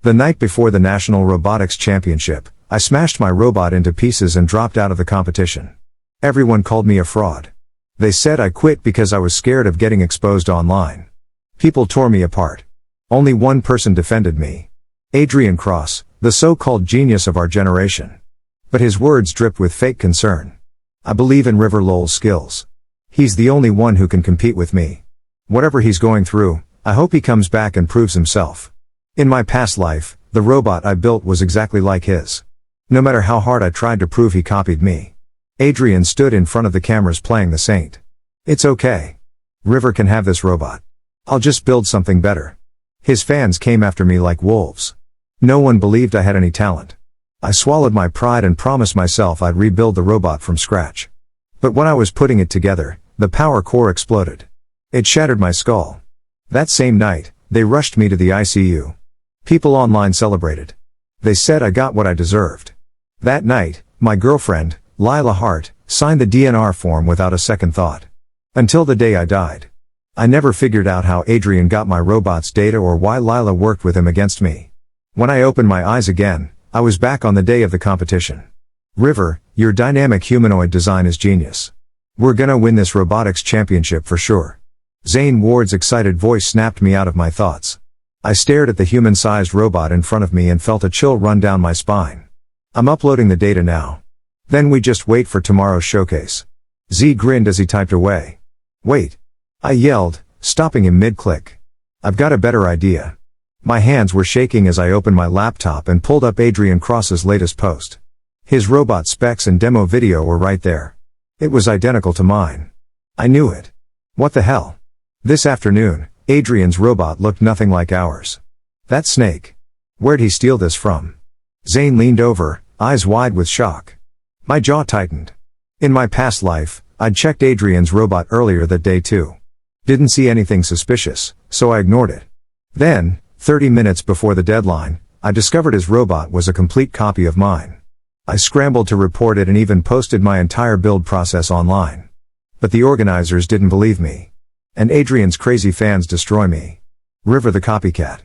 The night before the National Robotics Championship, I smashed my robot into pieces and dropped out of the competition. Everyone called me a fraud. They said I quit because I was scared of getting exposed online. People tore me apart. Only one person defended me. Adrien, the so-called genius of our generation. But his words dripped with fake concern. I believe in River Lowell's skills. He's the only one who can compete with me. Whatever he's going through, I hope he comes back and proves himself. In my past life, the robot I built was exactly like his. No matter how hard I tried to prove he copied me. Adrien stood in front of the cameras playing the saint. It's okay. River can have this robot. I'll just build something better. His fans came after me like wolves. No one believed I had any talent. I swallowed my pride and promised myself I'd rebuild the robot from scratch. But when I was putting it together, the power core exploded. It shattered my skull. That same night, they rushed me to the ICU. People online celebrated. They said I got what I deserved. That night, my girlfriend, Laya, signed the DNR form without a second thought. Until the day I died. I never figured out how Adrien got my robot's data or why Laya worked with him against me. When I opened my eyes again, I was back on the day of the competition. River, your dynamic humanoid design is genius. We're gonna win this robotics championship for sure. Zane Ward's excited voice snapped me out of my thoughts. I stared at the human-sized robot in front of me and felt a chill run down my spine. I'm uploading the data now. Then we just wait for tomorrow's showcase. Z grinned as he typed away. Wait. I yelled, stopping him mid-click. I've got a better idea. My hands were shaking as I opened my laptop and pulled up Adrien's latest post. His robot specs and demo video were right there. It was identical to mine. I knew it. What the hell? This afternoon, Adrien's robot looked nothing like ours. That snake. Where'd he steal this from? Zane leaned over, eyes wide with shock. My jaw tightened. In my past life, I'd checked Adrien's robot earlier that day too. Didn't see anything suspicious, so I ignored it. Then, 30 minutes before the deadline, I discovered his robot was a complete copy of mine. I scrambled to report it and even posted my entire build process online. But the organizers didn't believe me. And Adrien's crazy fans destroy me. River the copycat.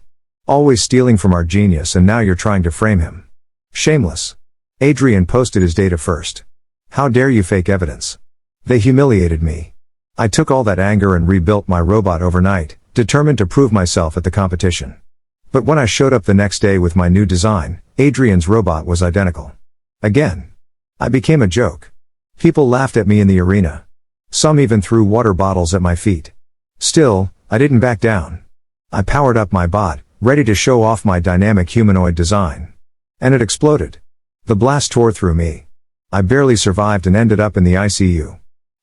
Always stealing from our genius, and now you're trying to frame him. Shameless. Adrien posted his data first. How dare you fake evidence? They humiliated me. I took all that anger and rebuilt my robot overnight, determined to prove myself at the competition. But when I showed up the next day with my new design, Adrien's robot was identical. Again. I became a joke. People laughed at me in the arena. Some even threw water bottles at my feet. Still, I didn't back down. I powered up my bot, ready to show off my dynamic humanoid design. And it exploded. The blast tore through me. I barely survived and ended up in the ICU.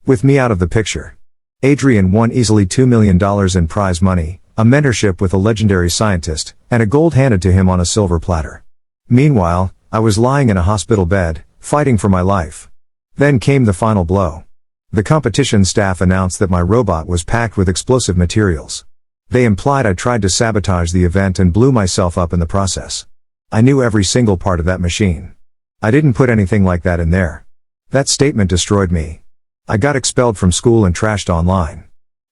With me out of the picture. Adrien won easily $2 million in prize money, a mentorship with a legendary scientist, and a gold handed to him on a silver platter. Meanwhile, I was lying in a hospital bed, fighting for my life. Then came the final blow. The competition staff announced that my robot was packed with explosive materials. They implied I tried to sabotage the event and blew myself up in the process. I knew every single part of that machine. I didn't put anything like that in there. That statement destroyed me. I got expelled from school and trashed online.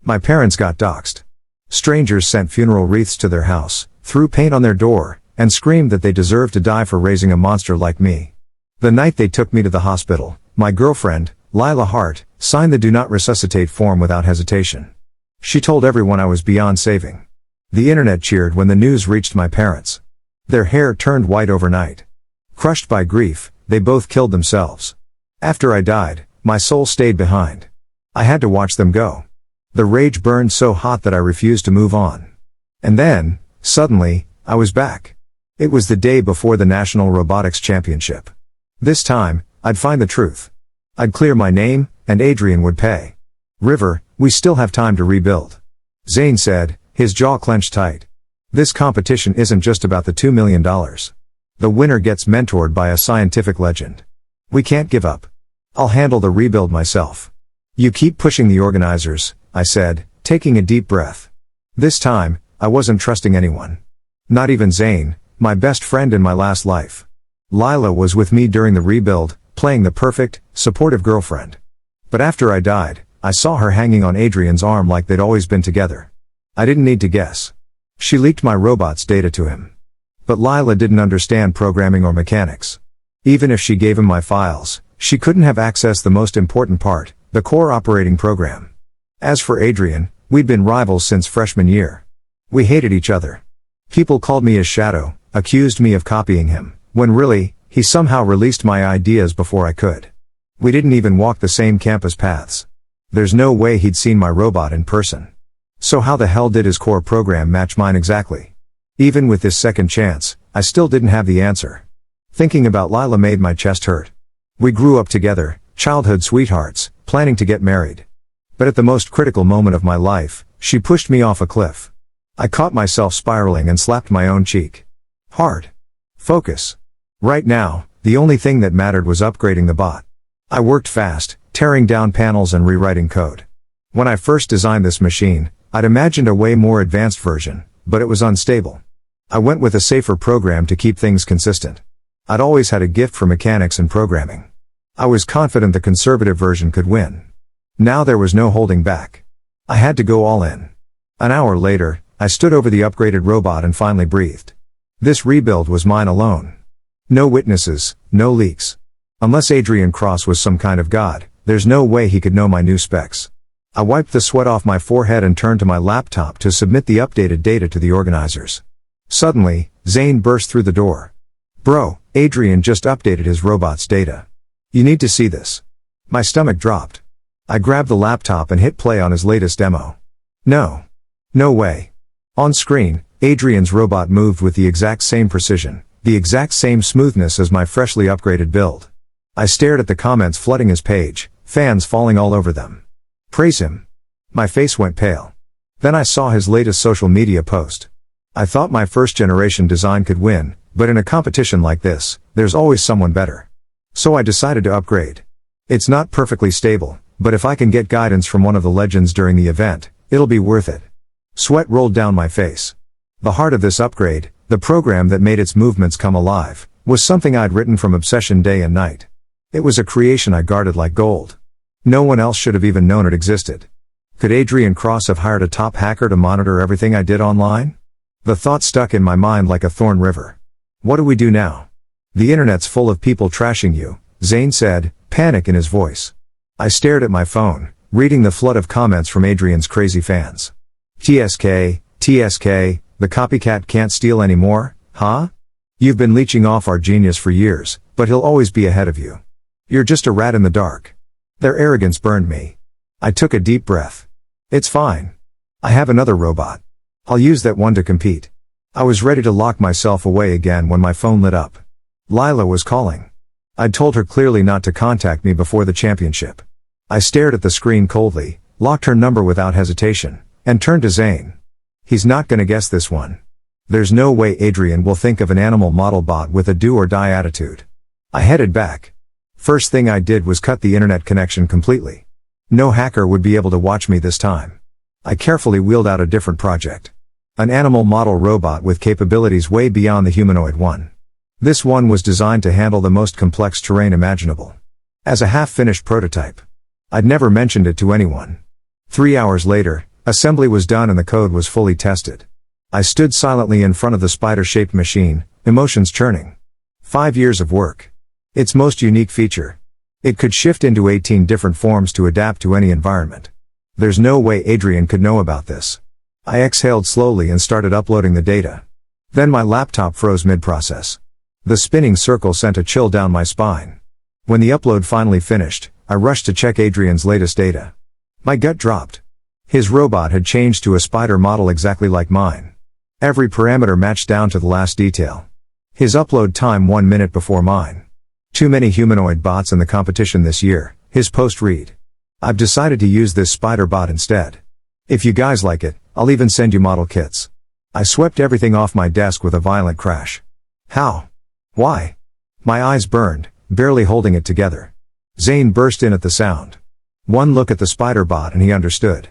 My parents got doxxed. Strangers sent funeral wreaths to their house, threw paint on their door, and screamed that they deserved to die for raising a monster like me. The night they took me to the hospital, my girlfriend, Laya, signed the Do Not Resuscitate form without hesitation. She told everyone I was beyond saving. The internet cheered when the news reached my parents. Their hair turned white overnight. Crushed by grief, they both killed themselves. After I died, my soul stayed behind. I had to watch them go. The rage burned so hot that I refused to move on. And then, suddenly, I was back. It was the day before the National Robotics Championship. This time, I'd find the truth. I'd clear my name, and Adrien would pay. River, we still have time to rebuild. Zane said, his jaw clenched tight. This competition isn't just about the $2 million. The winner gets mentored by a scientific legend. We can't give up. I'll handle the rebuild myself. You keep pushing the organizers, I said, taking a deep breath. This time, I wasn't trusting anyone. Not even Zane, my best friend in my last life. Laya was with me during the rebuild, playing the perfect, supportive girlfriend. But after I died, I saw her hanging on Adrien's arm like they'd always been together. I didn't need to guess. She leaked my robot's data to him. But Lila didn't understand programming or mechanics. Even if she gave him my files, she couldn't have accessed the most important part, the core operating program. As for Adrien, we'd been rivals since freshman year. We hated each other. People called me his shadow, accused me of copying him, when really, he somehow released my ideas before I could. We didn't even walk the same campus paths. There's no way he'd seen my robot in person. So how the hell did his core program match mine exactly? Even with this second chance, I still didn't have the answer. Thinking about Lila made my chest hurt. We grew up together, childhood sweethearts, planning to get married. But at the most critical moment of my life, she pushed me off a cliff. I caught myself spiraling and slapped my own cheek. Hard. Focus. Right now, the only thing that mattered was upgrading the bot. I worked fast, tearing down panels and rewriting code. When I first designed this machine, I'd imagined a way more advanced version, but it was unstable. I went with a safer program to keep things consistent. I'd always had a gift for mechanics and programming. I was confident the conservative version could win. Now there was no holding back. I had to go all in. An hour later, I stood over the upgraded robot and finally breathed. This rebuild was mine alone. No witnesses, no leaks. Unless Adrien Cross was some kind of god, there's no way he could know my new specs. I wiped the sweat off my forehead and turned to my laptop to submit the updated data to the organizers. Suddenly, Zane burst through the door. Bro, Adrien just updated his robot's data. You need to see this. My stomach dropped. I grabbed the laptop and hit play on his latest demo. No. No way. On screen, Adrien's robot moved with the exact same precision, the exact same smoothness as my freshly upgraded build. I stared at the comments flooding his page, fans falling all over them. Praise him. My face went pale. Then I saw his latest social media post. I thought my first generation design could win, but in a competition like this, there's always someone better. So I decided to upgrade. It's not perfectly stable, but if I can get guidance from one of the legends during the event, it'll be worth it. Sweat rolled down my face. The heart of this upgrade, the program that made its movements come alive, was something I'd written from obsession day and night. It was a creation I guarded like gold. No one else should have even known it existed. Could Adrien Cross have hired a top hacker to monitor everything I did online? The thought stuck in my mind like a thorn river. What do we do now? The internet's full of people trashing you, Zane said, panic in his voice. I stared at my phone, reading the flood of comments from Adrien's crazy fans. TSK, the copycat can't steal anymore, huh? You've been leeching off our genius for years, but he'll always be ahead of you. You're just a rat in the dark. Their arrogance burned me. I took a deep breath. It's fine. I have another robot. I'll use that one to compete. I was ready to lock myself away again when my phone lit up. Lila was calling. I'd told her clearly not to contact me before the championship. I stared at the screen coldly, locked her number without hesitation, and turned to Zane. He's not gonna guess this one. There's no way Adrien will think of an animal model bot with a do-or-die attitude. I headed back. First thing I did was cut the internet connection completely. No hacker would be able to watch me this time. I carefully wheeled out a different project. An animal model robot with capabilities way beyond the humanoid one. This one was designed to handle the most complex terrain imaginable. As a half-finished prototype. I'd never mentioned it to anyone. 3 hours later, assembly was done and the code was fully tested. I stood silently in front of the spider-shaped machine, emotions churning. 5 years of work. Its most unique feature. It could shift into 18 different forms to adapt to any environment. There's no way Adrien could know about this. I exhaled slowly and started uploading the data. Then my laptop froze mid-process. The spinning circle sent a chill down my spine. When the upload finally finished, I rushed to check Adrien's latest data. My gut dropped. His robot had changed to a spider model exactly like mine. Every parameter matched down to the last detail. His upload time 1 minute before mine. Too many humanoid bots in the competition this year, his post read. I've decided to use this spider bot instead. If you guys like it, I'll even send you model kits. I swept everything off my desk with a violent crash. How? Why? My eyes burned, barely holding it together. Zane burst in at the sound. One look at the spider bot and he understood.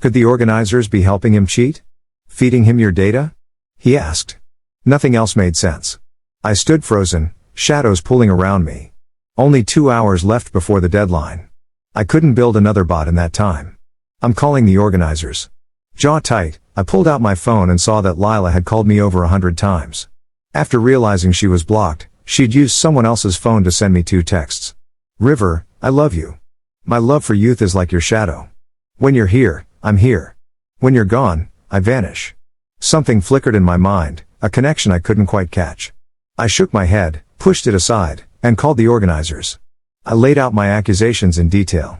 Could the organizers be helping him cheat? Feeding him your data? He asked. Nothing else made sense. I stood frozen, shadows pulling around me. Only 2 hours left before the deadline. I couldn't build another bot in that time. I'm calling the organizers. Jaw tight, I pulled out my phone and saw that Lila had called me over 100 times. After realizing she was blocked, she'd used someone else's phone to send me 2 texts. River, I love you. My love for youth is like your shadow. When you're here, I'm here. When you're gone, I vanish. Something flickered in my mind, a connection I couldn't quite catch. I shook my head, pushed it aside, and called the organizers. I laid out my accusations in detail.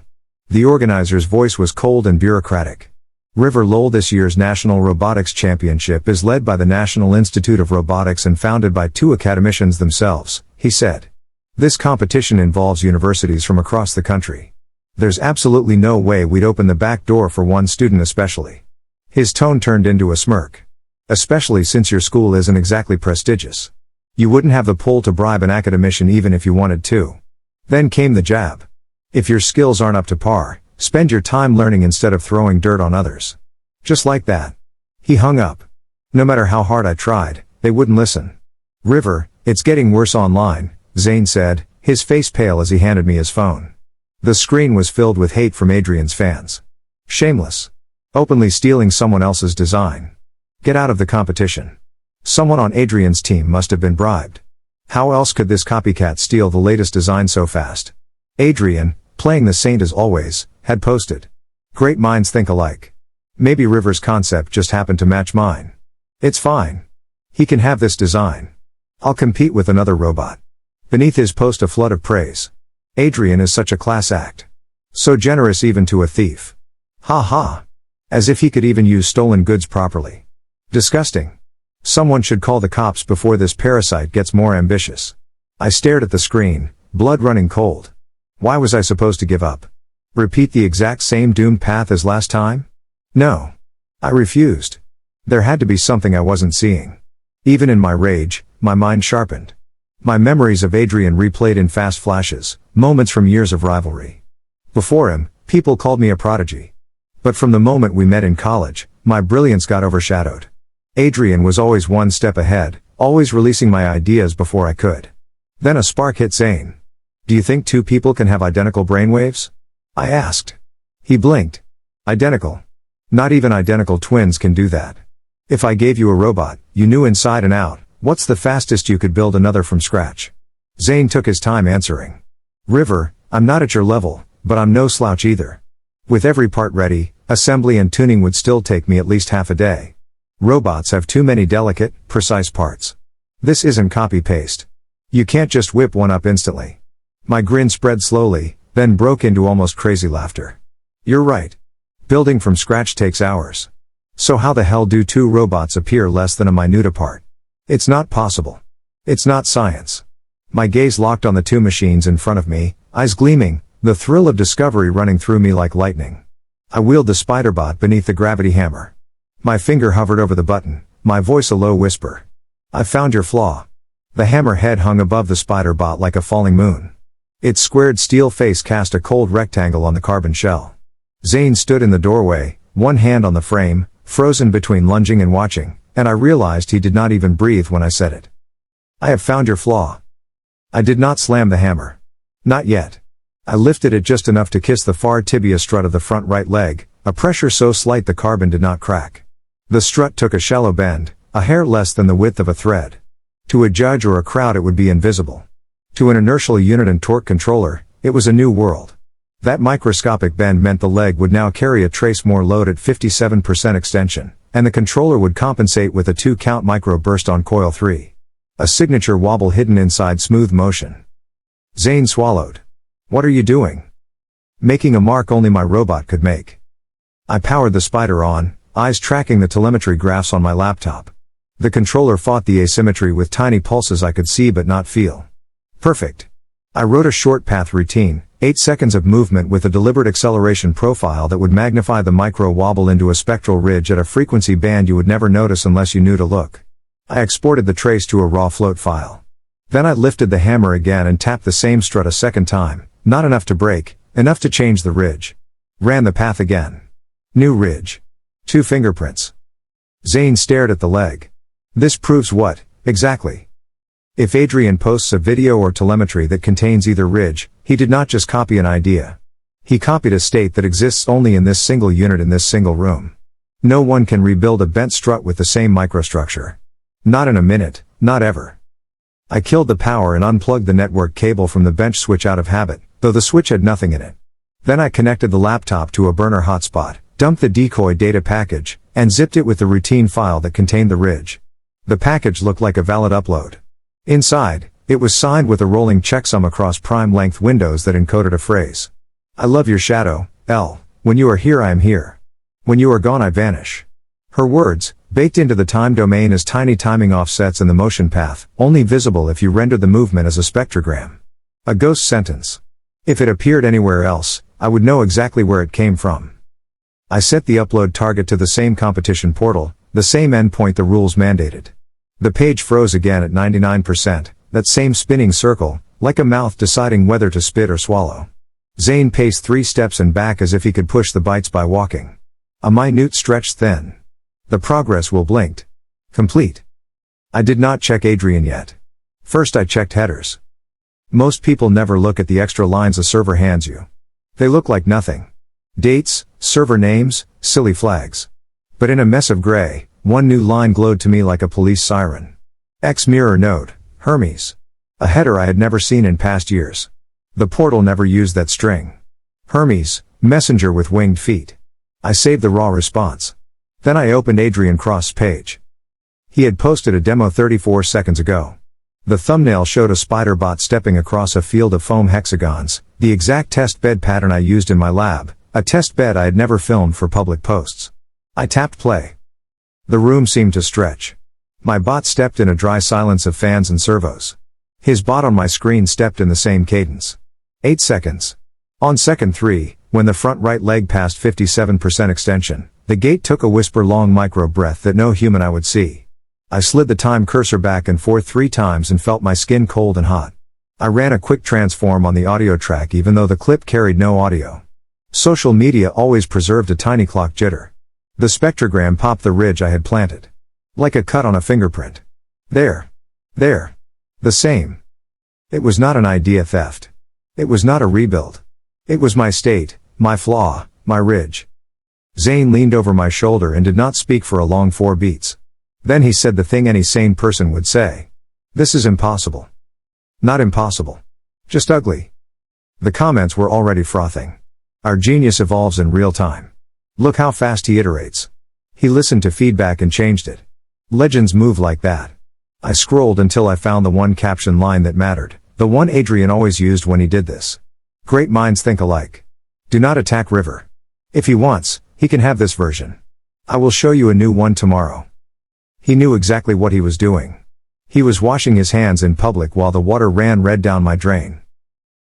The organizer's voice was cold and bureaucratic. River lol, this year's National Robotics Championship is led by the National Institute of Robotics and founded by 2 academicians themselves, he said. This competition involves universities from across the country. There's absolutely no way we'd open the back door for one student especially. His tone turned into a smirk. Especially since your school isn't exactly prestigious. You wouldn't have the pull to bribe an academician even if you wanted to. Then came the jab. If your skills aren't up to par, spend your time learning instead of throwing dirt on others. Just like that. He hung up. No matter how hard I tried, they wouldn't listen. River, it's getting worse online, Zane said, his face pale as he handed me his phone. The screen was filled with hate from Adrien's fans. Shameless. Openly stealing someone else's design. Get out of the competition. Someone on Adrien's team must have been bribed. How else could this copycat steal the latest design so fast? Adrien, playing the saint as always, had posted. Great minds think alike. Maybe River's concept just happened to match mine. It's fine. He can have this design. I'll compete with another robot. Beneath his post a flood of praise. Adrien is such a class act. So generous even to a thief. Ha ha. As if he could even use stolen goods properly. Disgusting. Someone should call the cops before this parasite gets more ambitious. I stared at the screen, blood running cold. Why was I supposed to give up? Repeat the exact same doomed path as last time? No. I refused. There had to be something I wasn't seeing. Even in my rage, my mind sharpened. My memories of Adrien replayed in fast flashes, moments from years of rivalry. Before him, people called me a prodigy. But from the moment we met in college, my brilliance got overshadowed. Adrien was always one step ahead, always releasing my ideas before I could. Then a spark hit Zane. Do you think 2 people can have identical brainwaves? I asked. He blinked. Identical. Not even identical twins can do that. If I gave you a robot, you knew inside and out, what's the fastest you could build another from scratch? Zane took his time answering. River, I'm not at your level, but I'm no slouch either. With every part ready, assembly and tuning would still take me at least half a day. Robots have too many delicate, precise parts. This isn't copy-paste. You can't just whip one up instantly. My grin spread slowly, then broke into almost crazy laughter. You're right. Building from scratch takes hours. So how the hell do 2 robots appear less than a minute apart? It's not possible. It's not science. My gaze locked on the 2 machines in front of me, eyes gleaming, the thrill of discovery running through me like lightning. I wheeled the spiderbot beneath the gravity hammer. My finger hovered over the button, my voice a low whisper. I found your flaw. The hammer head hung above the spiderbot like a falling moon. Its squared steel face cast a cold rectangle on the carbon shell. Zane stood in the doorway, one hand on the frame, frozen between lunging and watching, and I realized he did not even breathe when I said it. I have found your flaw. I did not slam the hammer. Not yet. I lifted it just enough to kiss the far tibia strut of the front right leg, a pressure so slight the carbon did not crack. The strut took a shallow bend, a hair less than the width of a thread. To a judge or a crowd it would be invisible. To an inertial unit and torque controller, it was a new world. That microscopic bend meant the leg would now carry a trace more load at 57% extension, and the controller would compensate with a 2-count micro burst on coil 3. A signature wobble hidden inside smooth motion. Zane swallowed. What are you doing? Making a mark only my robot could make. I powered the spider on, eyes tracking the telemetry graphs on my laptop. The controller fought the asymmetry with tiny pulses I could see but not feel. Perfect. I wrote a short path routine, 8 seconds of movement with a deliberate acceleration profile that would magnify the micro wobble into a spectral ridge at a frequency band you would never notice unless you knew to look. I exported the trace to a raw float file. Then I lifted the hammer again and tapped the same strut a second time, not enough to break, enough to change the ridge. Ran the path again. New ridge. 2 fingerprints. Zane stared at the leg. This proves what, exactly? If Adrien posts a video or telemetry that contains either ridge, he did not just copy an idea. He copied a state that exists only in this single unit in this single room. No one can rebuild a bent strut with the same microstructure. Not in a minute, not ever. I killed the power and unplugged the network cable from the bench switch out of habit, though the switch had nothing in it. Then I connected the laptop to a burner hotspot, dumped the decoy data package, and zipped it with the routine file that contained the ridge. The package looked like a valid upload. Inside, it was signed with a rolling checksum across prime-length windows that encoded a phrase. I love your shadow, L. When you are here I am here. When you are gone I vanish. Her words, baked into the time domain as tiny timing offsets in the motion path, only visible if you rendered the movement as a spectrogram. A ghost sentence. If it appeared anywhere else, I would know exactly where it came from. I set the upload target to the same competition portal, the same endpoint the rules mandated. The page froze again at 99%, that same spinning circle, like a mouth deciding whether to spit or swallow. Zane paced 3 steps and back as if he could push the bytes by walking. A minute stretched thin. The progress wheel blinked. Complete. I did not check Adrien yet. First I checked headers. Most people never look at the extra lines a server hands you. They look like nothing. Dates, server names, silly flags. But in a mess of gray, one new line glowed to me like a police siren. X mirror node, Hermes. A header I had never seen in past years. The portal never used that string. Hermes, messenger with winged feet. I saved the raw response. Then I opened Adrien Cross's page. He had posted a demo 34 seconds ago. The thumbnail showed a spiderbot stepping across a field of foam hexagons, the exact test bed pattern I used in my lab, a test bed I had never filmed for public posts. I tapped play. The room seemed to stretch. My bot stepped in a dry silence of fans and servos. His bot on my screen stepped in the same cadence. 8 seconds. On second 3, when the front right leg passed 57% extension, the gate took a whisper-long micro-breath that no human eye would see. I slid the time cursor back and forth 3 times and felt my skin cold and hot. I ran a quick transform on the audio track even though the clip carried no audio. Social media always preserved a tiny clock jitter. The spectrogram popped the ridge I had planted. Like a cut on a fingerprint. There. There. The same. It was not an idea theft. It was not a rebuild. It was my state, my flaw, my ridge. Zane leaned over my shoulder and did not speak for a long 4 beats. Then he said the thing any sane person would say. This is impossible. Not impossible. Just ugly. The comments were already frothing. Our genius evolves in real time. Look how fast he iterates. He listened to feedback and changed it. Legends move like that. I scrolled until I found the one caption line that mattered, the one Adrien always used when he did this. Great minds think alike. Do not attack River. If he wants, he can have this version. I will show you a new one tomorrow. He knew exactly what he was doing. He was washing his hands in public while the water ran red down my drain.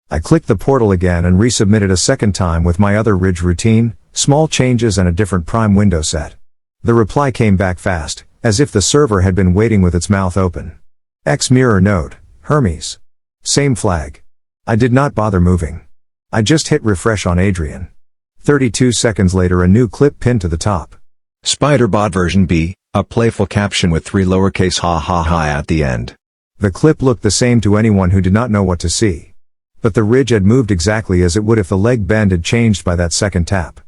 I clicked the portal again and resubmitted a second time with my other ridge routine, small changes and a different prime window set. The reply came back fast, as if the server had been waiting with its mouth open. X mirror node, Hermes. Same flag. I did not bother moving. I just hit refresh on Adrien. 32 seconds later a new clip pinned to the top. Spiderbot version B, a playful caption with 3 lowercase ha ha ha at the end. The clip looked the same to anyone who did not know what to see. But the ridge had moved exactly as it would if the leg bend had changed by that second tap.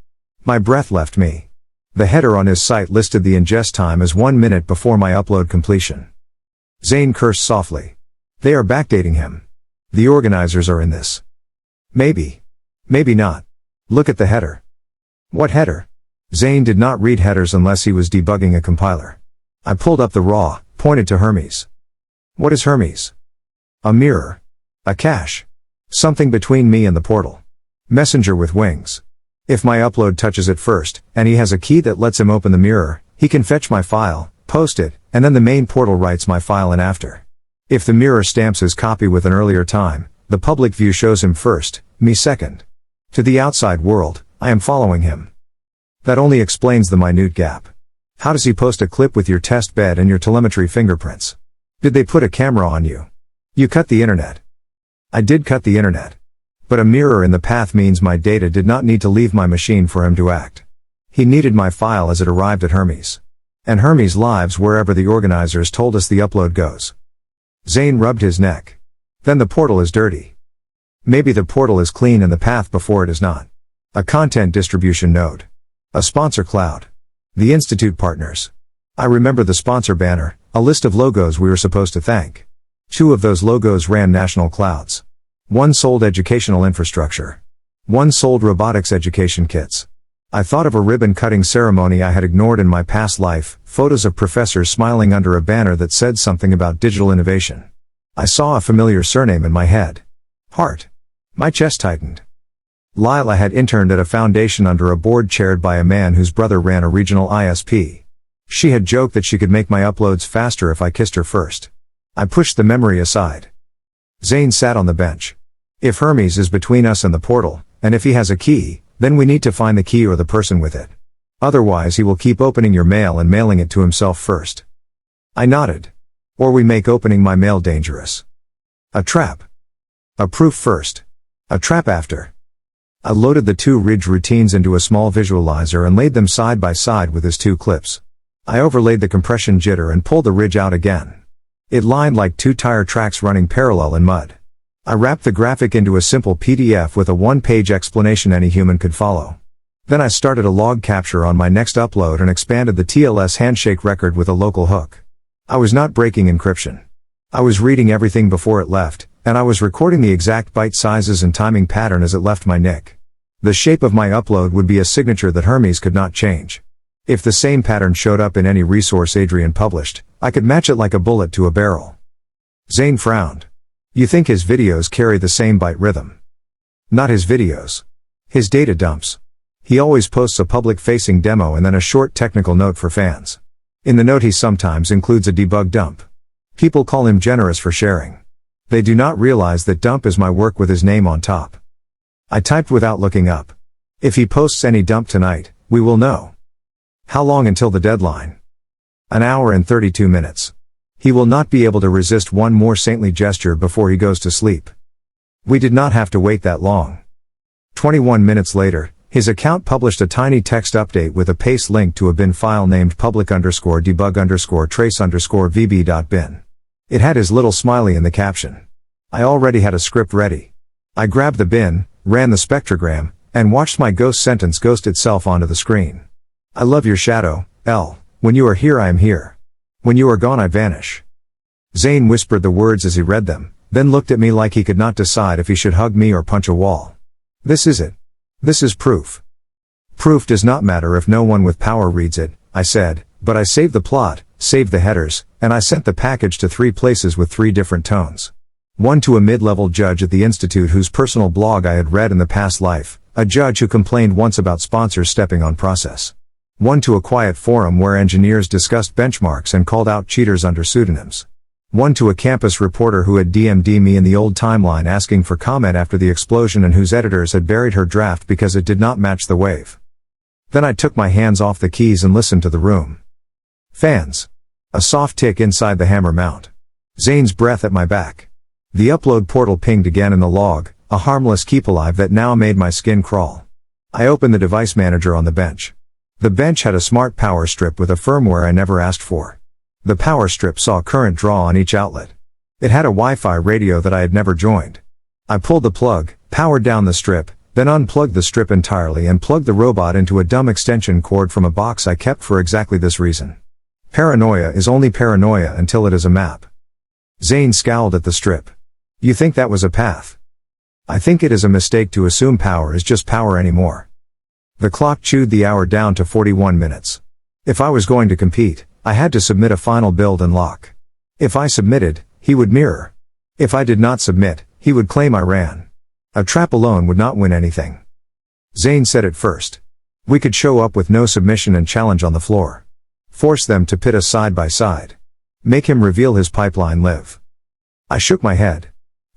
My breath left me. The header on his site listed the ingest time as 1 minute before my upload completion. Zane cursed softly. They are backdating him. The organizers are in this. Maybe. Maybe not. Look at the header. What header? Zane did not read headers unless he was debugging a compiler. I pulled up the raw, pointed to Hermes. What is Hermes? A mirror. A cache. Something between me and the portal. Messenger with wings. If my upload touches it first, and he has a key that lets him open the mirror, he can fetch my file, post it, and then the main portal writes my file in after. If the mirror stamps his copy with an earlier time, the public view shows him first, me second. To the outside world, I am following him. That only explains the minute gap. How does he post a clip with your test bed and your telemetry fingerprints? Did they put a camera on you? You cut the internet. I did cut the internet. But a mirror in the path means my data did not need to leave my machine for him to act. He needed my file as it arrived at Hermes. And Hermes lives wherever the organizers told us the upload goes. Zane rubbed his neck. Then the portal is dirty. Maybe the portal is clean and the path before it is not. A content distribution node. A sponsor cloud. The Institute partners. I remember the sponsor banner, A list of logos we were supposed to thank. 2 of those logos ran national clouds. 1 sold educational infrastructure. 1 sold robotics education kits. I thought of a ribbon-cutting ceremony I had ignored in my past life, photos of professors smiling under a banner that said something about digital innovation. I saw a familiar surname in my head. Hart. My chest tightened. Laya had interned at a foundation under a board chaired by a man whose brother ran a regional ISP. She had joked that she could make my uploads faster if I kissed her first. I pushed the memory aside. Zane sat on the bench. If Hermes is between us and the portal, and if he has a key, then we need to find the key or the person with it. Otherwise he will keep opening your mail and mailing it to himself first. I nodded. Or we make opening my mail dangerous. A trap. A proof first. A trap after. I loaded the 2 ridge routines into a small visualizer and laid them side by side with his 2 clips. I overlaid the compression jitter and pulled the ridge out again. It lined like 2 tire tracks running parallel in mud. I wrapped the graphic into a simple PDF with a 1-page explanation any human could follow. Then I started a log capture on my next upload and expanded the TLS handshake record with a local hook. I was not breaking encryption. I was reading everything before it left, and I was recording the exact byte sizes and timing pattern as it left my NIC. The shape of my upload would be a signature that Hermes could not change. If the same pattern showed up in any resource Adrien published, I could match it like a bullet to a barrel. Zane frowned. You think his videos carry the same byte rhythm? Not his videos. His data dumps. He always posts a public-facing demo and then a short technical note for fans. In the note he sometimes includes a debug dump. People call him generous for sharing. They do not realize that dump is my work with his name on top. I typed without looking up. If he posts any dump tonight, we will know. How long until the deadline? An hour and 32 minutes. He will not be able to resist one more saintly gesture before he goes to sleep. We did not have to wait that long. 21 minutes later, his account published a tiny text update with a paste link to a bin file named public_debug_trace_vb.bin. It had his little smiley in the caption. I already had a script ready. I grabbed the bin, ran the spectrogram, and watched my ghost sentence ghost itself onto the screen. I love your shadow, L. When you are here I am here. When you are gone I vanish. Zane whispered the words as he read them, then looked at me like he could not decide if he should hug me or punch a wall. This is it. This is proof. Proof does not matter if no one with power reads it, I said, but I saved the plot, saved the headers, and I sent the package to 3 places with 3 different tones. 1 to a mid-level judge at the institute whose personal blog I had read in the past life, a judge who complained once about sponsors stepping on process. 1 to a quiet forum where engineers discussed benchmarks and called out cheaters under pseudonyms. 1 to a campus reporter who had DM'd me in the old timeline asking for comment after the explosion and whose editors had buried her draft because it did not match the wave. Then I took my hands off the keys and listened to the room. Fans. A soft tick inside the hammer mount. Zane's breath at my back. The upload portal pinged again in the log, a harmless keep alive that now made my skin crawl. I opened the device manager on the bench. The bench had a smart power strip with a firmware I never asked for. The power strip saw current draw on each outlet. It had a Wi-Fi radio that I had never joined. I pulled the plug, powered down the strip, then unplugged the strip entirely and plugged the robot into a dumb extension cord from a box I kept for exactly this reason. Paranoia is only paranoia until it is a map. Zane scowled at the strip. You think that was a path? I think it is a mistake to assume power is just power anymore. The clock chewed the hour down to 41 minutes. If I was going to compete, I had to submit a final build and lock. If I submitted, he would mirror. If I did not submit, he would claim I ran. A trap alone would not win anything. Zane said it first. We could show up with no submission and challenge on the floor. Force them to pit us side by side. Make him reveal his pipeline live. I shook my head.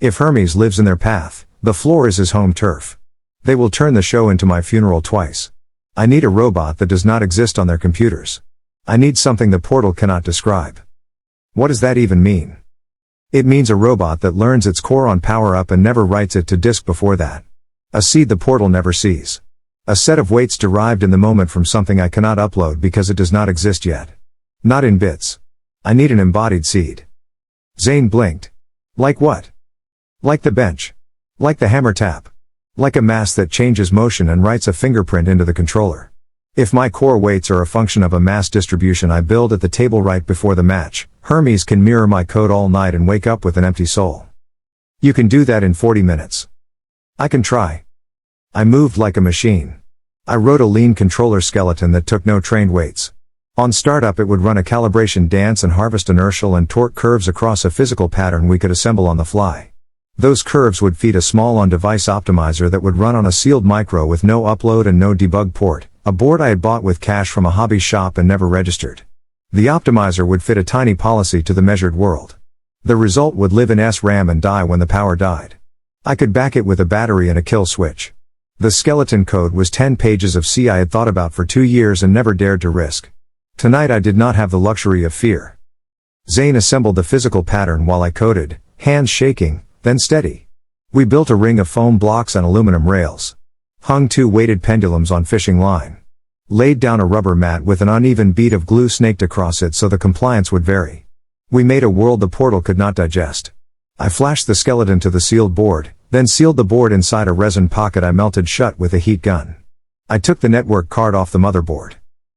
If Hermes lives in their path, the floor is his home turf. They will turn the show into my funeral twice. I need a robot that does not exist on their computers. I need something the portal cannot describe. What does that even mean? It means a robot that learns its core on power up and never writes it to disk before that. A seed the portal never sees. A set of weights derived in the moment from something I cannot upload because it does not exist yet. Not in bits. I need an embodied seed. Zane blinked. Like what? Like the bench. Like the hammer tap. Like a mask that changes motion and writes a fingerprint into the controller. If my core weights are a function of a mass distribution I build at the table right before the match, Hermes can mirror my code all night and wake up with an empty soul. You can do that in 40 minutes. I can try. I moved like a machine. I wrote a lean controller skeleton that took no trained weights. On startup it would run a calibration dance and harvest inertial and torque curves across a physical pattern we could assemble on the fly. Those curves would feed a small on-device optimizer that would run on a sealed micro with no upload and no debug port, a board I had bought with cash from a hobby shop and never registered. The optimizer would fit a tiny policy to the measured world. The result would live in SRAM and die when the power died. I could back it with a battery and a kill switch. The skeleton code was 10 pages of C I had thought about for 2 years and never dared to risk. Tonight I did not have the luxury of fear. Zane assembled the physical pattern while I coded, hands shaking, then steady. We built a ring of foam blocks and aluminum rails. Hung 2 weighted pendulums on fishing line. Laid down a rubber mat with an uneven bead of glue snaked across it so the compliance would vary. We made a world the portal could not digest. I flashed the skeleton to the sealed board, then sealed the board inside a resin pocket I melted shut with a heat gun. I took the network card off the motherboard.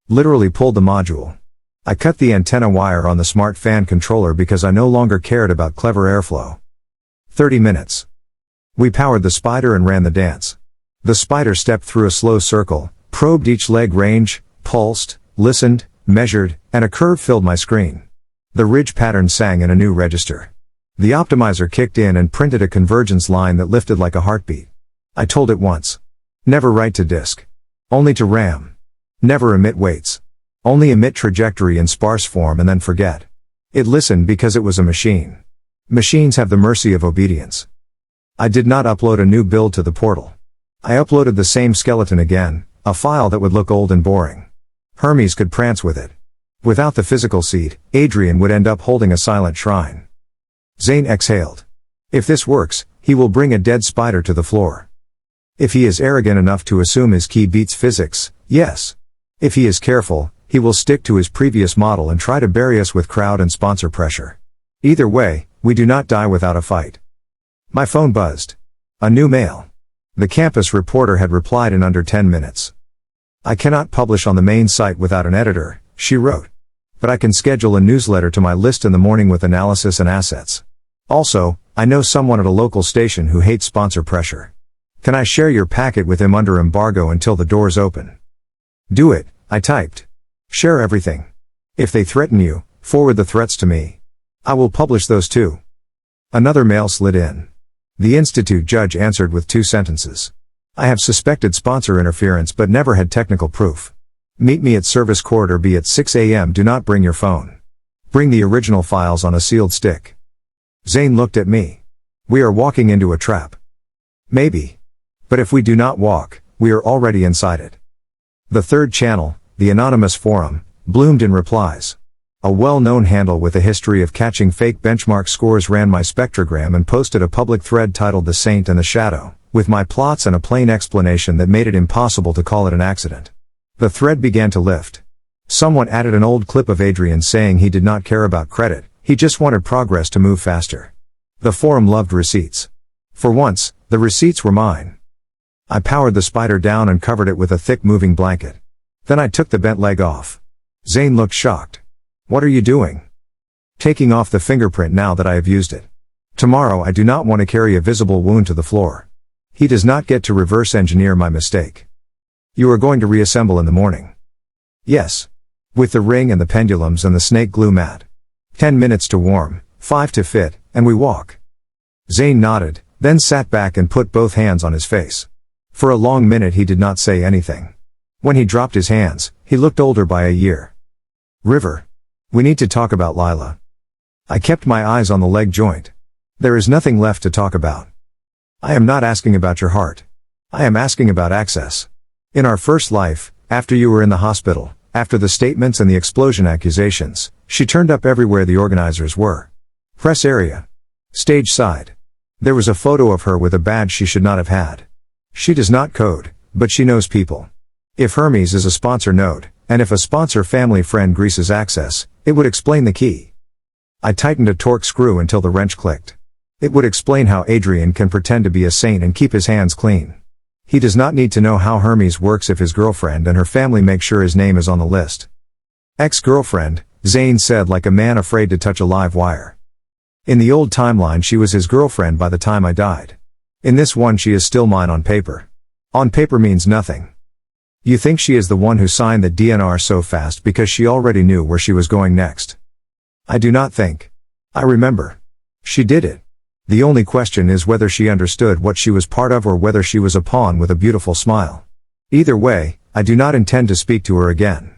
Literally pulled the module. I cut the antenna wire on the smart fan controller because I no longer cared about clever airflow. 30 minutes. We powered the spider and ran the dance. The spider stepped through a slow circle, probed each leg range, pulsed, listened, measured, and a curve filled my screen. The ridge pattern sang in a new register. The optimizer kicked in and printed a convergence line that lifted like a heartbeat. I told it once. Never write to disk. Only to RAM. Never emit weights. Only emit trajectory in sparse form and then forget. It listened because it was a machine. Machines have the mercy of obedience. I did not upload a new build to the portal. I uploaded the same skeleton again, a file that would look old and boring. Hermes could prance with it. Without the physical seed, Adrien would end up holding a silent shrine. Zane exhaled. If this works, he will bring a dead spider to the floor. If he is arrogant enough to assume his key beats physics, yes. If he is careful, he will stick to his previous model and try to bury us with crowd and sponsor pressure. Either way, we do not die without a fight. My phone buzzed. A new mail. The campus reporter had replied in under 10 minutes. I cannot publish on the main site without an editor, she wrote. But I can schedule a newsletter to my list in the morning with analysis and assets. Also, I know someone at a local station who hates sponsor pressure. Can I share your packet with him under embargo until the doors open? Do it, I typed. Share everything. If they threaten you, forward the threats to me. I will publish those too. Another mail slid in. The institute judge answered with 2 sentences. I have suspected sponsor interference but never had technical proof. Meet me at Service Corridor B at 6 a.m. Do not bring your phone. Bring the original files on a sealed stick. Zane looked at me. We are walking into a trap. Maybe. But if we do not walk, we are already inside it. The third channel, the anonymous forum, bloomed in replies. A well-known handle with a history of catching fake benchmark scores ran my spectrogram and posted a public thread titled The Saint and the Shadow, with my plots and a plain explanation that made it impossible to call it an accident. The thread began to lift. Someone added an old clip of Adrien saying he did not care about credit, he just wanted progress to move faster. The forum loved receipts. For once, the receipts were mine. I powered the spider down and covered it with a thick moving blanket. Then I took the bent leg off. Zane looked shocked. What are you doing? Taking off the fingerprint now that I have used it. Tomorrow I do not want to carry a visible wound to the floor. He does not get to reverse engineer my mistake. You are going to reassemble in the morning. Yes. With the ring and the pendulums and the snake glue mat. 10 minutes to warm, 5 to fit, and we walk. Zane nodded, then sat back and put both hands on his face. For a long minute he did not say anything. When he dropped his hands, he looked older by a year. River. We need to talk about Lila. I kept my eyes on the leg joint. There is nothing left to talk about. I am not asking about your heart. I am asking about access. In our first life, after you were in the hospital, after the statements and the explosion accusations, she turned up everywhere the organizers were. Press area. Stage side. There was a photo of her with a badge she should not have had. She does not code, but she knows people. If Hermes is a sponsor node, and if a sponsor family friend greases access, it would explain the key. I tightened a torque screw until the wrench clicked. It would explain how Adrien can pretend to be a saint and keep his hands clean. He does not need to know how Hermes works if his girlfriend and her family make sure his name is on the list. Ex-girlfriend, Zane said like a man afraid to touch a live wire. In the old timeline she was his girlfriend by the time I died. In this one she is still mine on paper. On paper means nothing. You think she is the one who signed the DNR so fast because she already knew where she was going next. I do not think. I remember. She did it. The only question is whether she understood what she was part of or whether she was a pawn with a beautiful smile. Either way, I do not intend to speak to her again.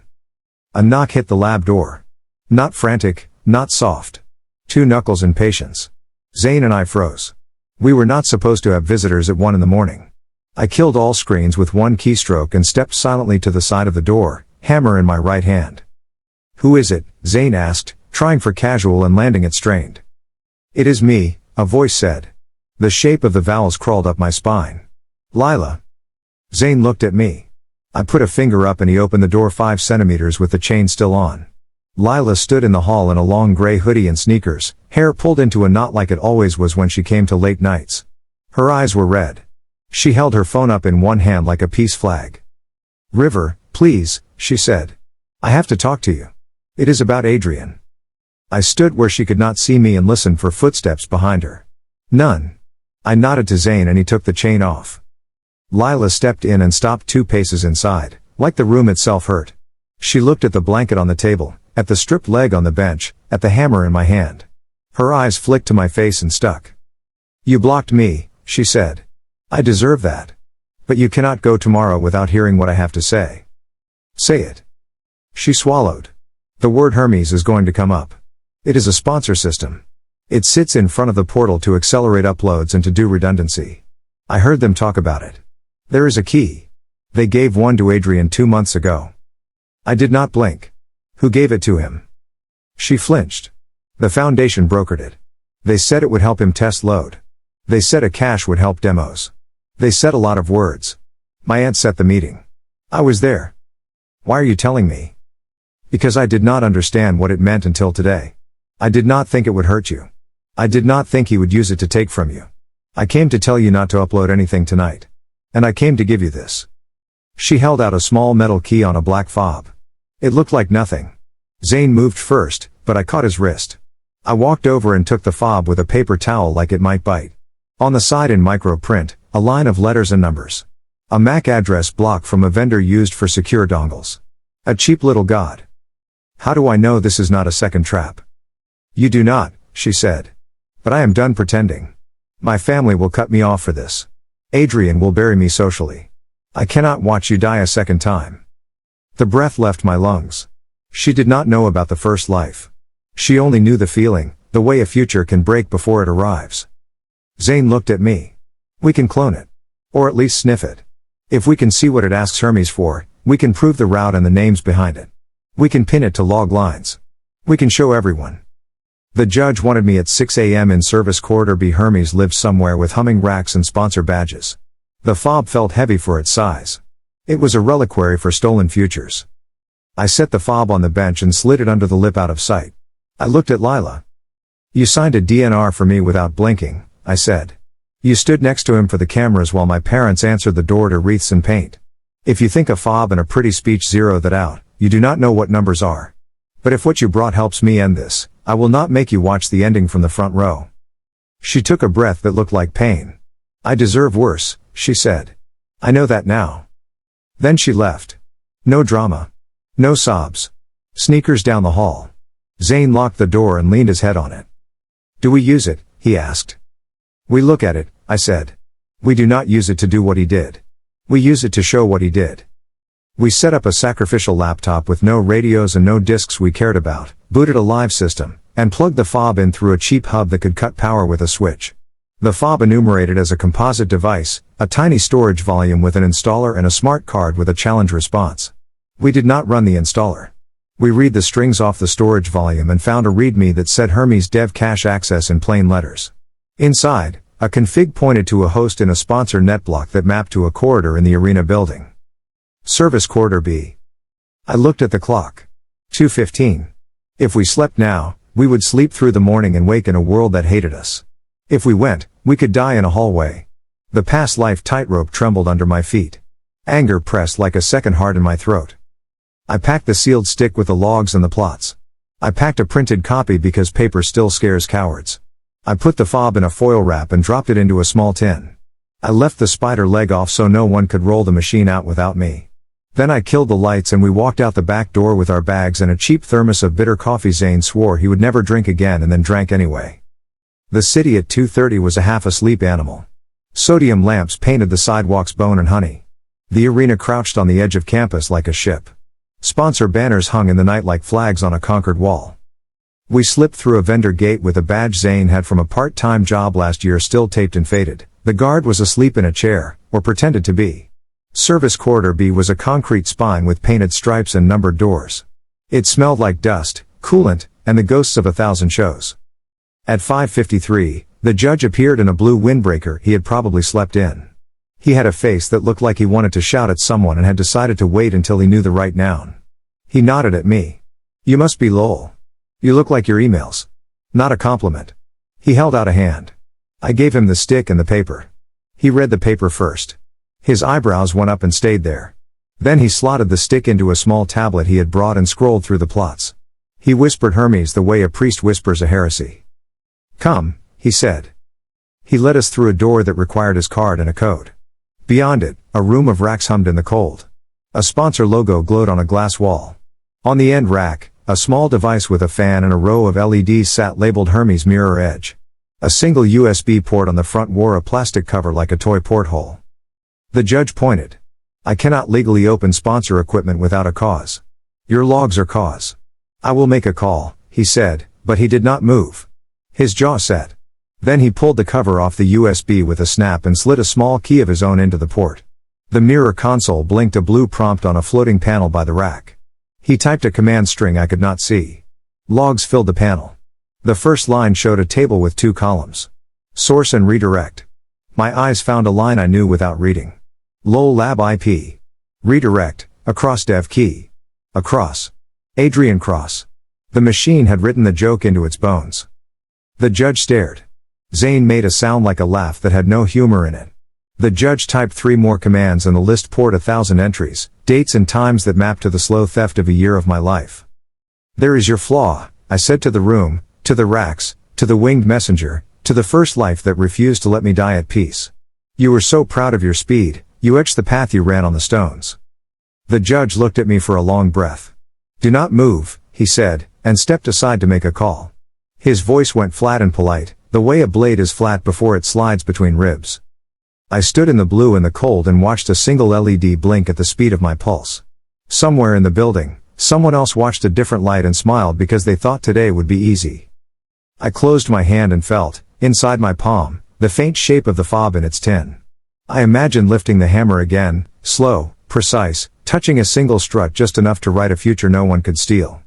A knock hit the lab door. Not frantic, not soft. 2 knuckles and patience. Zane and I froze. We were not supposed to have visitors at 1 a.m. I killed all screens with 1 keystroke and stepped silently to the side of the door, hammer in my right hand. Who is it? Zane asked, trying for casual and landing it strained. It is me, a voice said. The shape of the vowels crawled up my spine. Lila. Zane looked at me. I put a finger up and he opened the door 5 centimeters with the chain still on. Lila stood in the hall in a long gray hoodie and sneakers, hair pulled into a knot like it always was when she came to late nights. Her eyes were red. She held her phone up in one hand like a peace flag. River, please, she said. I have to talk to you. It is about Adrien. I stood where she could not see me and listened for footsteps behind her. None. I nodded to Zane and he took the chain off. Lila stepped in and stopped 2 paces inside, like the room itself hurt. She looked at the blanket on the table, at the stripped leg on the bench, at the hammer in my hand. Her eyes flicked to my face and stuck. You blocked me, she said. I deserve that. But you cannot go tomorrow without hearing what I have to say. Say it. She swallowed. The word Hermes is going to come up. It is a sponsor system. It sits in front of the portal to accelerate uploads and to do redundancy. I heard them talk about it. There is a key. They gave one to Adrien 2 months ago. I did not blink. Who gave it to him? She flinched. The Foundation brokered it. They said it would help him test load. They said a cache would help demos. They said a lot of words. My aunt set the meeting. I was there. Why are you telling me? Because I did not understand what it meant until today. I did not think it would hurt you. I did not think he would use it to take from you. I came to tell you not to upload anything tonight. And I came to give you this. She held out a small metal key on a black fob. It looked like nothing. Zane moved first, but I caught his wrist. I walked over and took the fob with a paper towel like it might bite. On the side in micro print, a line of letters and numbers. A MAC address block from a vendor used for secure dongles. A cheap little god. How do I know this is not a second trap? You do not, she said. But I am done pretending. My family will cut me off for this. Adrien will bury me socially. I cannot watch you die a second time. The breath left my lungs. She did not know about the first life. She only knew the feeling, the way a future can break before it arrives. Zane looked at me. We can clone it. Or at least sniff it. If we can see what it asks Hermes for, we can prove the route and the names behind it. We can pin it to log lines. We can show everyone. The judge wanted me at 6 a.m. in Service Corridor B. Hermes lived somewhere with humming racks and sponsor badges. The fob felt heavy for its size. It was a reliquary for stolen futures. I set the fob on the bench and slid it under the lip out of sight. I looked at Lila. You signed a DNR for me without blinking, I said. You stood next to him for the cameras while my parents answered the door to wreaths and paint. If you think a fob and a pretty speech zero that out, you do not know what numbers are. But if what you brought helps me end this, I will not make you watch the ending from the front row. She took a breath that looked like pain. I deserve worse, she said. I know that now. Then she left. No drama. No sobs. Sneakers down the hall. Zane locked the door and leaned his head on it. Do we use it? He asked. We look at it, I said. We do not use it to do what he did. We use it to show what he did. We set up a sacrificial laptop with no radios and no disks we cared about, booted a live system, and plugged the fob in through a cheap hub that could cut power with a switch. The fob enumerated as a composite device, a tiny storage volume with an installer and a smart card with a challenge response. We did not run the installer. We read the strings off the storage volume and found a readme that said Hermes Dev Cache Access in plain letters. Inside, a config pointed to a host in a sponsor netblock that mapped to a corridor in the arena building. Service Corridor B. I looked at the clock. 2:15. If we slept now, we would sleep through the morning and wake in a world that hated us. If we went, we could die in a hallway. The past life tightrope trembled under my feet. Anger pressed like a second heart in my throat. I packed the sealed stick with the logs and the plots. I packed a printed copy because paper still scares cowards. I put the fob in a foil wrap and dropped it into a small tin. I left the spider leg off so no one could roll the machine out without me. Then I killed the lights and we walked out the back door with our bags and a cheap thermos of bitter coffee. Zane swore he would never drink again and then drank anyway. The city at 2:30 was a half-asleep animal. Sodium lamps painted the sidewalks bone and honey. The arena crouched on the edge of campus like a ship. Sponsor banners hung in the night like flags on a conquered wall. We slipped through a vendor gate with a badge Zane had from a part-time job last year still taped and faded. The guard was asleep in a chair, or pretended to be. Service Corridor B was a concrete spine with painted stripes and numbered doors. It smelled like dust, coolant, and the ghosts of 1,000 shows. At 5:53, the judge appeared in a blue windbreaker he had probably slept in. He had a face that looked like he wanted to shout at someone and had decided to wait until he knew the right noun. He nodded at me. "You must be Lowell. You look like your emails." Not a compliment. He held out a hand. I gave him the stick and the paper. He read the paper first. His eyebrows went up and stayed there. Then he slotted the stick into a small tablet he had brought and scrolled through the plots. He whispered Hermes the way a priest whispers a heresy. "Come," he said. He led us through a door that required his card and a code. Beyond it, a room of racks hummed in the cold. A sponsor logo glowed on a glass wall. On the end rack, a small device with a fan and a row of LEDs sat labeled Hermes Mirror Edge. A single USB port on the front wore a plastic cover like a toy porthole. The judge pointed. "I cannot legally open sponsor equipment without a cause. Your logs are cause." "I will make a call," he said, but he did not move. His jaw set. Then he pulled the cover off the USB with a snap and slid a small key of his own into the port. The mirror console blinked a blue prompt on a floating panel by the rack. He typed a command string I could not see. Logs filled the panel. The first line showed a table with 2 columns. Source and redirect. My eyes found a line I knew without reading. Lowell Lab IP. Redirect, across dev key. Across. Adrien cross. The machine had written the joke into its bones. The judge stared. Zane made a sound like a laugh that had no humor in it. The judge typed 3 more commands and the list poured 1,000 entries, dates and times that mapped to the slow theft of a year of my life. "There is your flaw," I said to the room, to the racks, to the winged messenger, to the first life that refused to let me die at peace. "You were so proud of your speed, you etched the path you ran on the stones." The judge looked at me for a long breath. "Do not move," he said, and stepped aside to make a call. His voice went flat and polite, the way a blade is flat before it slides between ribs. I stood in the blue and the cold and watched a single LED blink at the speed of my pulse. Somewhere in the building, someone else watched a different light and smiled because they thought today would be easy. I closed my hand and felt, inside my palm, the faint shape of the fob in its tin. I imagined lifting the hammer again, slow, precise, touching a single strut just enough to write a future no one could steal.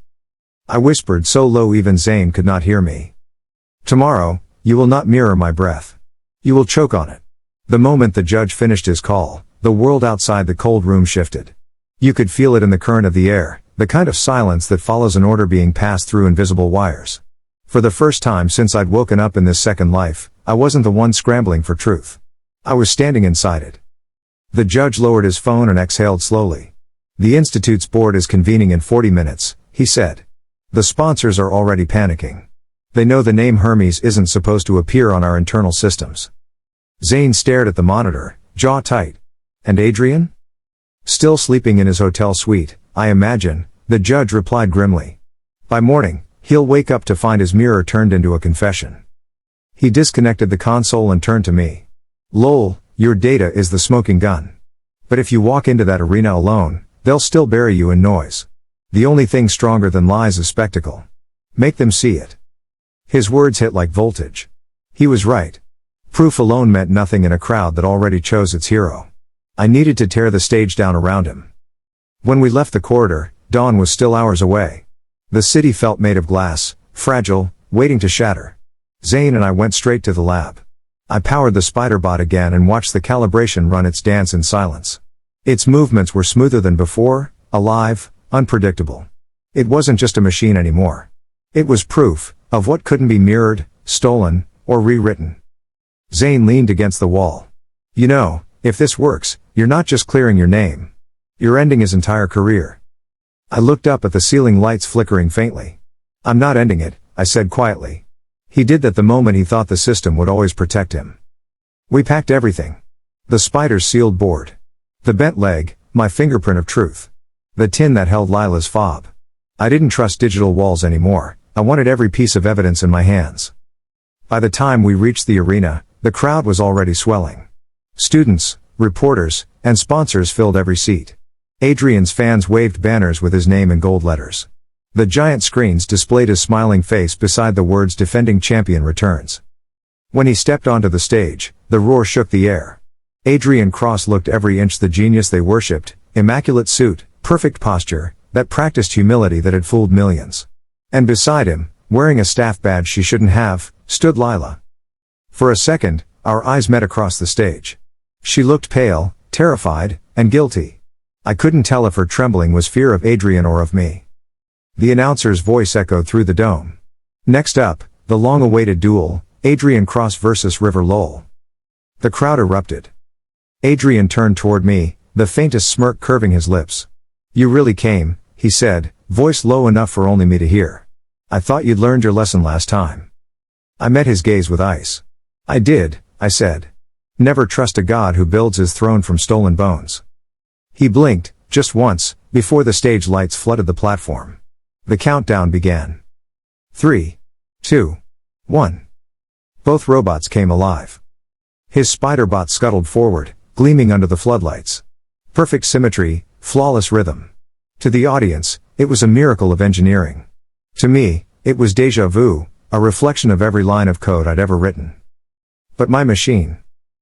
I whispered so low even Zane could not hear me. "Tomorrow, you will not mirror my breath. You will choke on it." The moment the judge finished his call, the world outside the cold room shifted. You could feel it in the current of the air, the kind of silence that follows an order being passed through invisible wires. For the first time since I'd woken up in this second life, I wasn't the one scrambling for truth. I was standing inside it. The judge lowered his phone and exhaled slowly. "The Institute's board is convening in 40 minutes, he said. "The sponsors are already panicking. They know the name Hermes isn't supposed to appear on our internal systems." Zane stared at the monitor, jaw tight. "And Adrien?" "Still sleeping in his hotel suite, I imagine," the judge replied grimly. "By morning, he'll wake up to find his mirror turned into a confession." He disconnected the console and turned to me. "Lowell, your data is the smoking gun. But if you walk into that arena alone, they'll still bury you in noise. The only thing stronger than lies is spectacle. Make them see it." His words hit like voltage. He was right. Proof alone meant nothing in a crowd that already chose its hero. I needed to tear the stage down around him. When we left the corridor, dawn was still hours away. The city felt made of glass, fragile, waiting to shatter. Zane and I went straight to the lab. I powered the spiderbot again and watched the calibration run its dance in silence. Its movements were smoother than before, alive, unpredictable. It wasn't just a machine anymore. It was proof of what couldn't be mirrored, stolen, or rewritten. Zane leaned against the wall. You know, if this works, you're not just clearing your name. You're ending his entire career. I looked up at the ceiling lights flickering faintly. I'm not ending it, I said quietly. He did that the moment he thought the system would always protect him. We packed everything. The spider's sealed board. The bent leg, my fingerprint of truth. The tin that held Lila's fob. I didn't trust digital walls anymore. I wanted every piece of evidence in my hands. By the time we reached the arena, the crowd was already swelling. Students, reporters, and sponsors filled every seat. Adrien's fans waved banners with his name in gold letters. The giant screens displayed his smiling face beside the words "Defending Champion Returns." When he stepped onto the stage, the roar shook the air. Adrien Cross looked every inch the genius they worshipped, immaculate suit, perfect posture, that practiced humility that had fooled millions. And beside him, wearing a staff badge she shouldn't have, stood Lila. For a second, our eyes met across the stage. She looked pale, terrified, and guilty. I couldn't tell if her trembling was fear of Adrien or of me. The announcer's voice echoed through the dome. Next up, the long-awaited duel, Adrien Cross versus River Lowell. The crowd erupted. Adrien turned toward me, the faintest smirk curving his lips. You really came, he said, voice low enough for only me to hear. I thought you'd learned your lesson last time. I met his gaze with ice. I did, I said. Never trust a god who builds his throne from stolen bones. He blinked, just once, before the stage lights flooded the platform. The countdown began. 3, 2, 1. Both robots came alive. His spiderbot scuttled forward, gleaming under the floodlights. Perfect symmetry, flawless rhythm. To the audience, it was a miracle of engineering. To me, it was déjà vu, a reflection of every line of code I'd ever written. But my machine.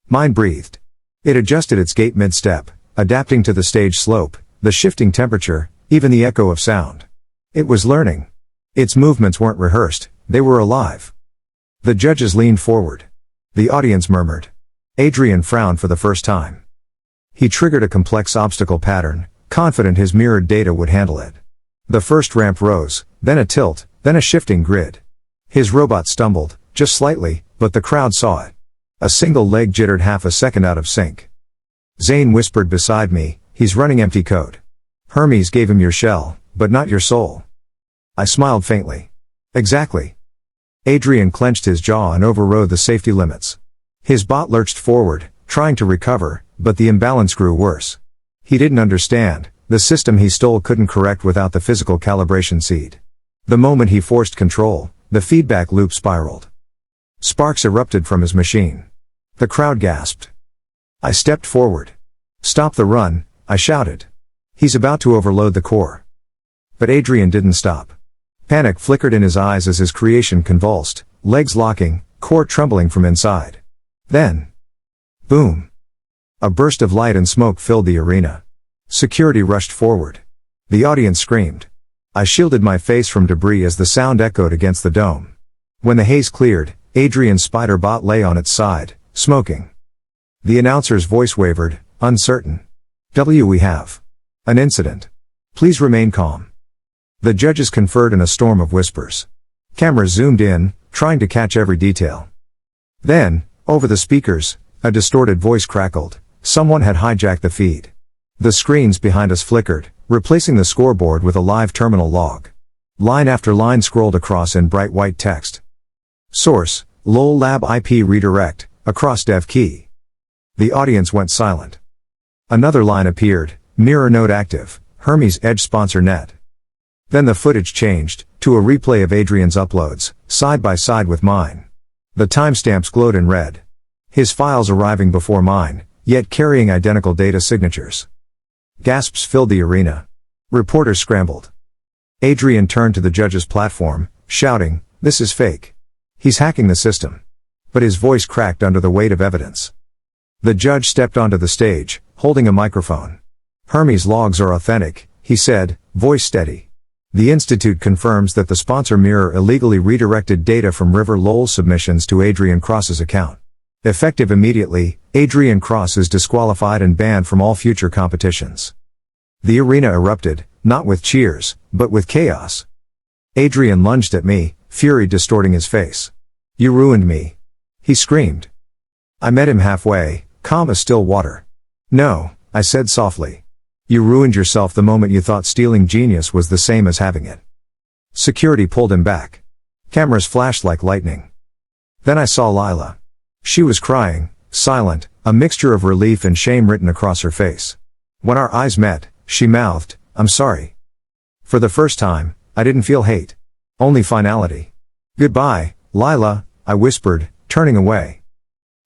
Mine breathed. It adjusted its gait mid-step, adapting to the stage slope, the shifting temperature, even the echo of sound. It was learning. Its movements weren't rehearsed, they were alive. The judges leaned forward. The audience murmured. Adrien frowned for the first time. He triggered a complex obstacle pattern, confident his mirrored data would handle it. The first ramp rose, then a tilt, then a shifting grid. His robot stumbled, just slightly, but the crowd saw it. A single leg jittered half a second out of sync. Zane whispered beside me, he's running empty code. Hermes gave him your shell, but not your soul. I smiled faintly. Exactly. Adrien clenched his jaw and overrode the safety limits. His bot lurched forward, trying to recover, but the imbalance grew worse. He didn't understand, the system he stole couldn't correct without the physical calibration seed. The moment he forced control, the feedback loop spiraled. Sparks erupted from his machine. The crowd gasped. I stepped forward. Stop the run, I shouted. He's about to overload the core. But Adrien didn't stop. Panic flickered in his eyes as his creation convulsed, legs locking, core trembling from inside. Then, boom. A burst of light and smoke filled the arena. Security rushed forward. The audience screamed. I shielded my face from debris as the sound echoed against the dome. When the haze cleared, Adrien's spiderbot lay on its side, smoking. The announcer's voice wavered, uncertain. We have an incident. Please remain calm. The judges conferred in a storm of whispers. Cameras zoomed in, trying to catch every detail. Then, over the speakers, a distorted voice crackled. Someone had hijacked the feed. The screens behind us flickered, replacing the scoreboard with a live terminal log. Line after line scrolled across in bright white text. Source, Lowell Lab IP redirect, across dev key. The audience went silent. Another line appeared, mirror node active, Hermes Edge sponsor net. Then the footage changed, to a replay of Adrien's uploads, side by side with mine. The timestamps glowed in red. His files arriving before mine, yet carrying identical data signatures. Gasps filled the arena. Reporters scrambled. Adrien turned to the judge's platform, shouting, "This is fake. He's hacking the system." But his voice cracked under the weight of evidence. The judge stepped onto the stage, holding a microphone. "Hermes logs are authentic," he said, voice steady. "The Institute confirms that the sponsor mirror illegally redirected data from River Lowell submissions to Adrien Cross's account. Effective immediately, Adrien Cross is disqualified and banned from all future competitions." The arena erupted, not with cheers, but with chaos. Adrien lunged at me, fury distorting his face. "You ruined me," he screamed. I met him halfway, calm as still water. No, I said softly. You ruined yourself the moment you thought stealing genius was the same as having it. Security pulled him back. Cameras flashed like lightning. Then I saw Lila. She was crying, silent, a mixture of relief and shame written across her face. When our eyes met, she mouthed, "I'm sorry." For the first time, I didn't feel hate. Only finality. "Goodbye, Lila," I whispered, turning away.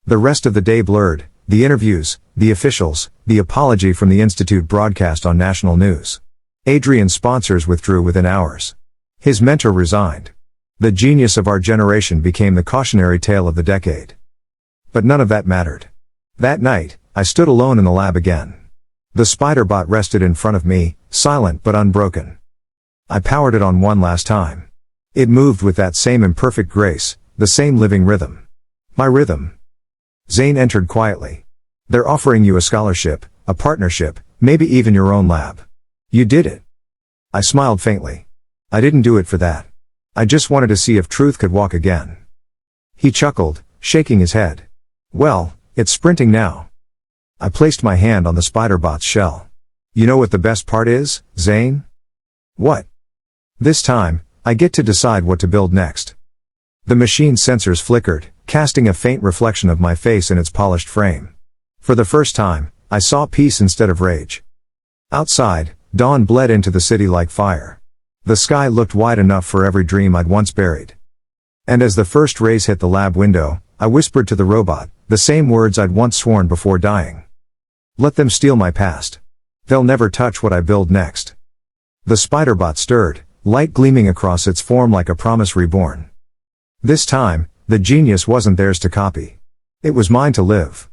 The rest of the day blurred, the interviews, the officials, the apology from the institute broadcast on national news. Adrien's sponsors withdrew within hours. His mentor resigned. The genius of our generation became the cautionary tale of the decade. But none of that mattered. That night, I stood alone in the lab again. The spiderbot rested in front of me, silent but unbroken. I powered it on one last time. It moved with that same imperfect grace, the same living rhythm. My rhythm. Zane entered quietly. "They're offering you a scholarship, a partnership, maybe even your own lab. You did it." I smiled faintly. "I didn't do it for that. I just wanted to see if truth could walk again." He chuckled, shaking his head. "Well, it's sprinting now." I placed my hand on the spiderbot's shell. "You know what the best part is, Zane?" "What?" "This time, I get to decide what to build next." The machine's sensors flickered, casting a faint reflection of my face in its polished frame. For the first time, I saw peace instead of rage. Outside, dawn bled into the city like fire. The sky looked wide enough for every dream I'd once buried. And as the first rays hit the lab window, I whispered to the robot, the same words I'd once sworn before dying. "Let them steal my past. They'll never touch what I build next." The spiderbot stirred, light gleaming across its form like a promise reborn. This time, the genius wasn't theirs to copy. It was mine to live.